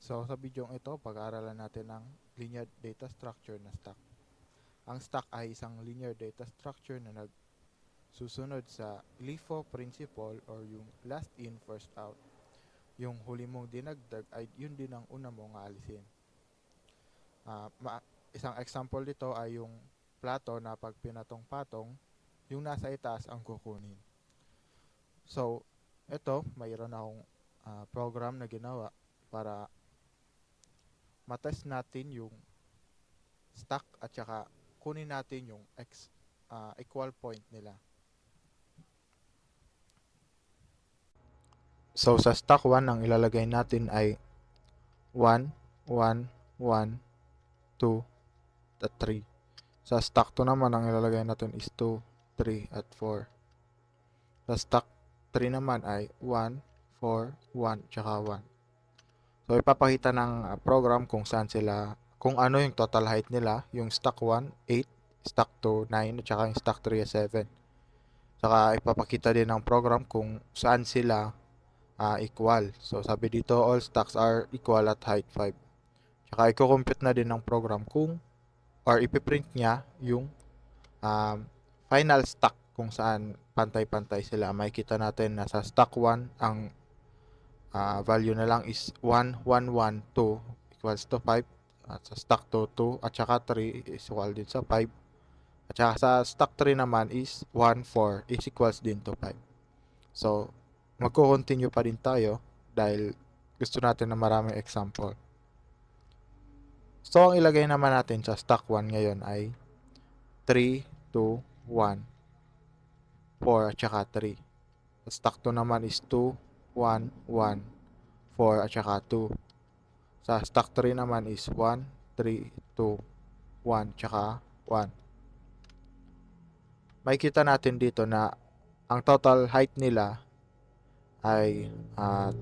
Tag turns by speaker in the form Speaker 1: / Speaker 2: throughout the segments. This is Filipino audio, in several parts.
Speaker 1: So sa video ito, pag-aaralan natin ang linear data structure na stack. Ang stack ay isang linear data structure na nagsusunod sa LIFO principle or yung last in, first out. Yung huli mong dinagdag ay yun din ang una mong aalisin. Isang example dito ay yung plato na pag pinatong-patong, yung nasa itaas ang kukunin. So, ito, mayroon akong program na ginawa para matest natin yung stack at saka kunin natin yung equal point nila. So sa stack 1 ang ilalagay natin ay 1, 1, 1, 2, at 3. Sa stack 2 naman ang ilalagay natin is 2, 3, at 4. Sa stack 3 naman ay 1, 4, 1, tsaka 1. So ipapakita ng program kung saan sila, kung ano yung total height nila. Yung stack 1, 8, stack 2, 9, at saka yung stack 3 is 7. Saka ipapakita din ng program kung saan sila equal. So sabi dito, all stacks are equal at height 5. Saka i-compute na din ng program kung or ipiprint niya yung final stack kung saan pantay-pantay sila. Makikita natin na sa stack 1 ang value na lang is 1, 1, 1, 2 equals to 5. At sa stack 2, 2 at saka 3 is equal din sa 5. At saka sa stack 3 naman is 1, 4 is equals din to 5. So, magko-continue pa din tayo dahil gusto natin na maraming example. So, ang ilagay naman natin sa stack 1 ngayon ay 3, 2, 1, 4 at saka 3. Sa stack 2 naman is 2, 1, 1, 4 at saka 2. Sa stack 3 naman is 1, 3, 2, 1 at saka 1. Makikita natin dito na ang total height nila ay 13,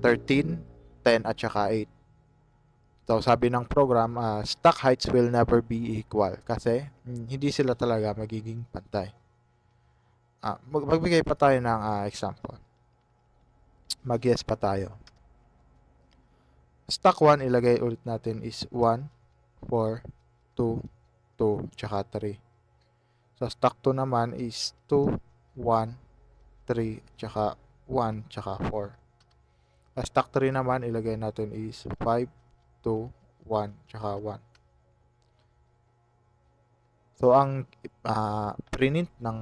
Speaker 1: 10 at saka 8. So sabi ng program, stack heights will never be equal kasi hindi sila talaga magiging pantay. Magbigay pa tayo ng example. Mag-guess pa tayo. Stack 1 ilagay ulit natin is 1, 4, 2, 2, tsaka 3. Sa stack 2 naman is 2, 1, 3, tsaka 1, tsaka 4. Sa stack 3 naman ilagay natin is 5, 2, 1, tsaka 1. So ang print ng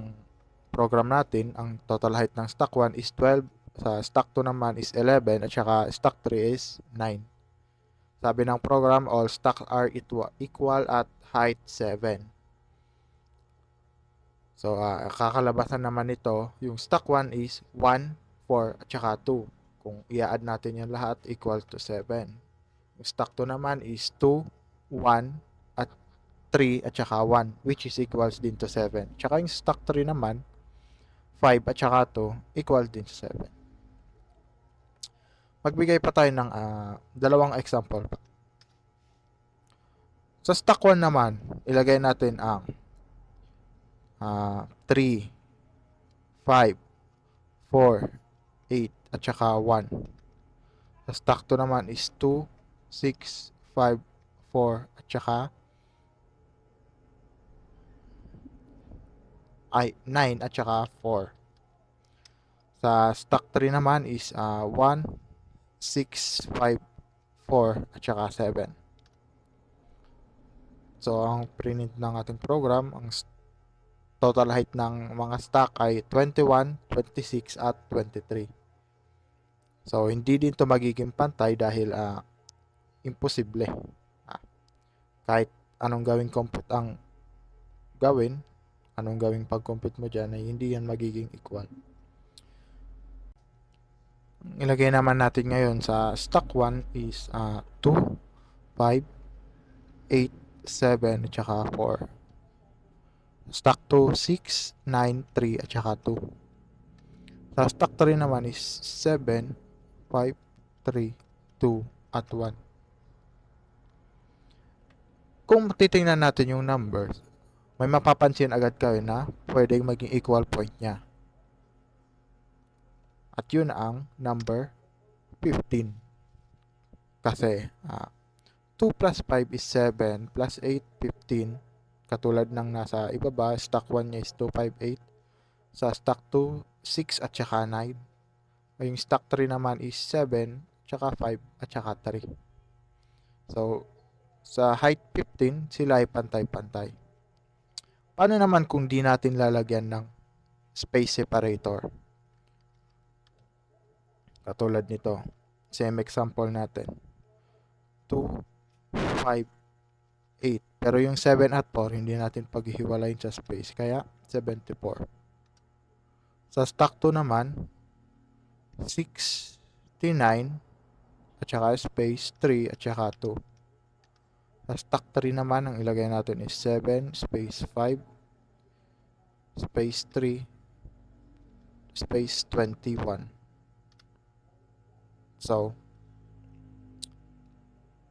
Speaker 1: program natin, ang total height ng stack 1 is 12, sa stack 2 naman is 11, at saka stack 3 is 9. Sabi ng program, all stacks are equal at height 7. So, kakalabasan naman nito, yung stack 1 is 1, 4, at saka 2. Kung i-add natin yung lahat, equal to 7. Yung stack 2 naman is 2, 1, at 3, at saka 1, which is equals din to 7. Tsaka yung stack 3 naman, 5 at saka 2, equal din to 7. Magbigay pa tayo ng dalawang example pa. Sa stack 1 naman, ilagay natin ang 3, 5, 4, 8, at saka 1. Sa stack 2 naman is 2, 6, 5, 4, at saka 9 at saka 4. Sa stack 3 naman is 1, 6, 5, 4, at saka 7. So, ang print ng ating program, ang total height ng mga stack ay 21, 26, at 23. So, hindi din to magiging pantay dahil imposible. Kahit anong gawing compute ang gawin, anong gawing pag-compute mo dyan, ay hindi yan magiging equal. Ilagay naman natin ngayon sa stack 1 is 2, 5, 8, 7, at saka 4. Stack 2, 6, 9, 3, at saka 2. Sa stack 3 naman is 7, 5, 3, 2, at 1. Kung titingnan natin yung numbers, may mapapansin agad kayo na pwedeng maging equal point niya. At yun ang number 15. Kasi 2 plus 5 is 7 plus 8, 15. Katulad ng nasa ibaba, stack 1 niya is 2, 5, 8. Sa stack 2, 6 at saka 9. Yung stack 3 naman is 7, tsaka 5 at saka 3. So, sa height 15, sila ay pantay-pantay. Paano naman kung di natin lalagyan ng space separator? Katulad nito. Same example natin. 2, 5, 8. Pero yung 7 at 4, hindi natin paghihiwalayin sa space. Kaya, 74. Sa stack 2 naman, 69 at saka space 3 at saka 2. Sa stack 3 naman, ang ilagay natin is 7 space 5 space 3 space 21. So,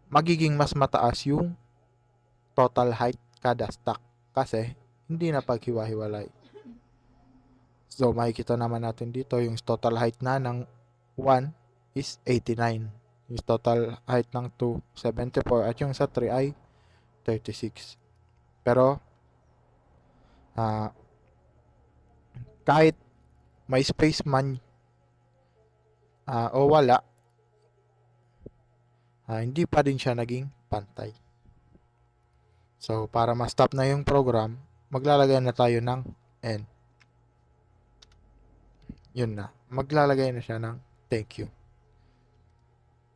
Speaker 1: magiging mas mataas yung total height kada stack kasi hindi na paghiwa-hiwalay. So, makikita naman natin dito yung total height na ng 1 is 89. Yung total height ng 2, 74 at yung sa 3 ay 36. Pero, kahit may space man o wala, hindi pa din siya naging pantay. So, para ma-stop na yung program, maglalagay na tayo ng N. Yun na. Maglalagay na siya ng thank you.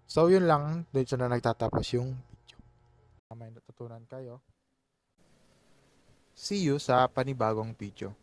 Speaker 1: So, yun lang. Dito na nagtatapos yung video. May natutunan kayo. See you sa panibagong video.